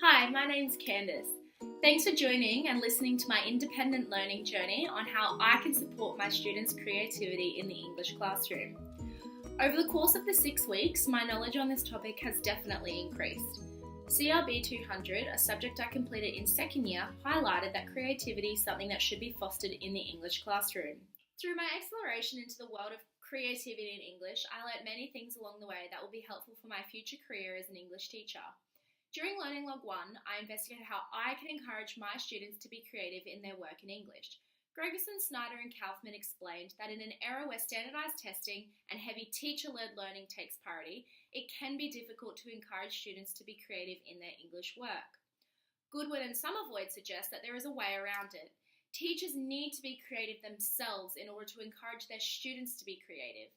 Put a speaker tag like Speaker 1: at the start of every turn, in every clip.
Speaker 1: Hi, my name's Candice. Thanks for joining and listening to my independent learning journey on how I can support my students' creativity in the English classroom. Over the course of the 6 weeks, my knowledge on this topic has definitely increased. CRB 200, a subject I completed in second year, highlighted that creativity is something that should be fostered in the English classroom. Through my exploration into the world of creativity in English, I learnt many things along the way that will be helpful for my future career as an English teacher. During Learning Log 1, I investigated how I can encourage my students to be creative in their work in English. Gregerson, Snyder and Kaufman explained that in an era where standardised testing and heavy teacher-led learning takes priority, it can be difficult to encourage students to be creative in their English work. Goodwin and Somervoid suggest that there is a way around it. Teachers need to be creative themselves in order to encourage their students to be creative.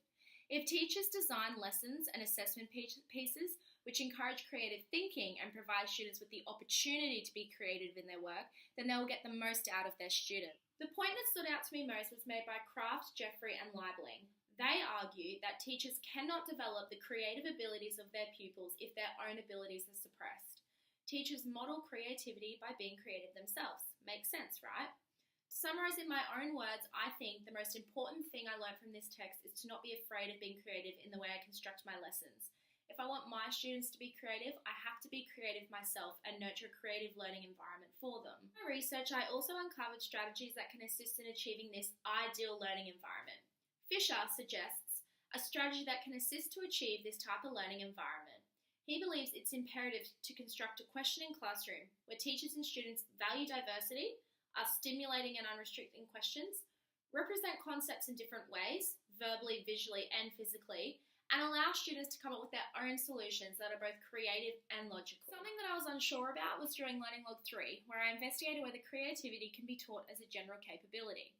Speaker 1: If teachers design lessons and assessment pieces which encourage creative thinking and provide students with the opportunity to be creative in their work, then they will get the most out of their student. The point that stood out to me most was made by Kraft, Jeffrey and Liebling. They argue that teachers cannot develop the creative abilities of their pupils if their own abilities are suppressed. Teachers model creativity by being creative themselves. Makes sense, right? To summarise in my own words, I think the most important thing I learned from this text is to not be afraid of being creative in the way I construct my lessons. If I want my students to be creative, I have to be creative myself and nurture a creative learning environment for them. In my research, I also uncovered strategies that can assist in achieving this ideal learning environment. Fisher suggests a strategy that can assist to achieve this type of learning environment. He believes it's imperative to construct a questioning classroom where teachers and students value diversity, are stimulating and unrestricting questions, represent concepts in different ways, verbally, visually, and physically, and allow students to come up with their own solutions that are both creative and logical. Something that I was unsure about was during Learning Log 3, where I investigated whether creativity can be taught as a general capability.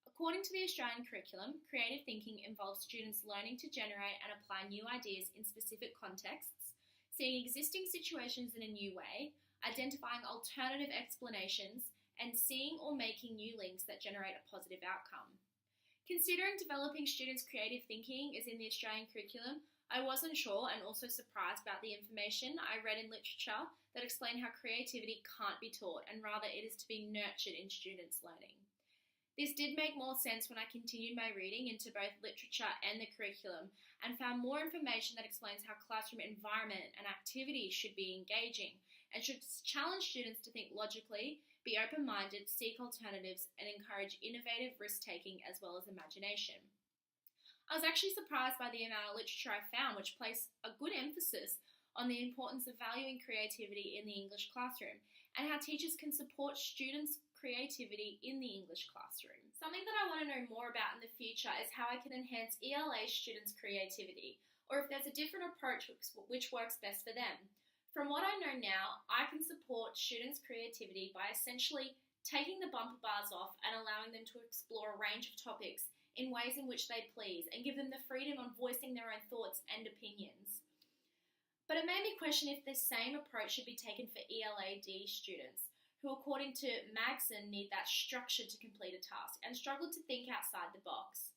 Speaker 1: According to the Australian curriculum, creative thinking involves students learning to generate and apply new ideas in specific contexts, seeing existing situations in a new way, identifying alternative explanations, and seeing or making new links that generate a positive outcome. Considering developing students' creative thinking is in the Australian curriculum, I wasn't sure and also surprised about the information I read in literature that explained how creativity can't be taught and rather it is to be nurtured in students' learning. This did make more sense when I continued my reading into both literature and the curriculum and found more information that explains how classroom environment and activities should be engaging and should challenge students to think logically, be open-minded, seek alternatives, and encourage innovative risk-taking as well as imagination. I was actually surprised by the amount of literature I found which placed a good emphasis on the importance of valuing creativity in the English classroom and how teachers can support students' creativity in the English classroom. Something that I want to know more about in the future is how I can enhance ELA students' creativity, or if there's a different approach which works best for them. From what I know now, I can support students' creativity by essentially taking the bumper bars off and allowing them to explore a range of topics in ways in which they please and give them the freedom on voicing their own thoughts and opinions. But it made me question if this same approach should be taken for ELAD students, who according to Magson need that structure to complete a task and struggle to think outside the box.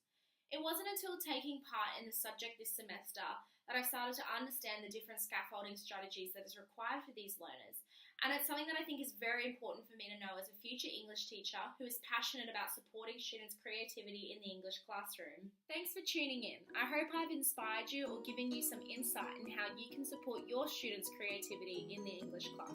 Speaker 1: It wasn't until taking part in the subject this semester that I started to understand the different scaffolding strategies that is required for these learners, and it's something that I think is very important for me to know as a future English teacher who is passionate about supporting students' creativity in the English classroom. Thanks for tuning in. I hope I've inspired you or given you some insight in how you can support your students' creativity in the English classroom.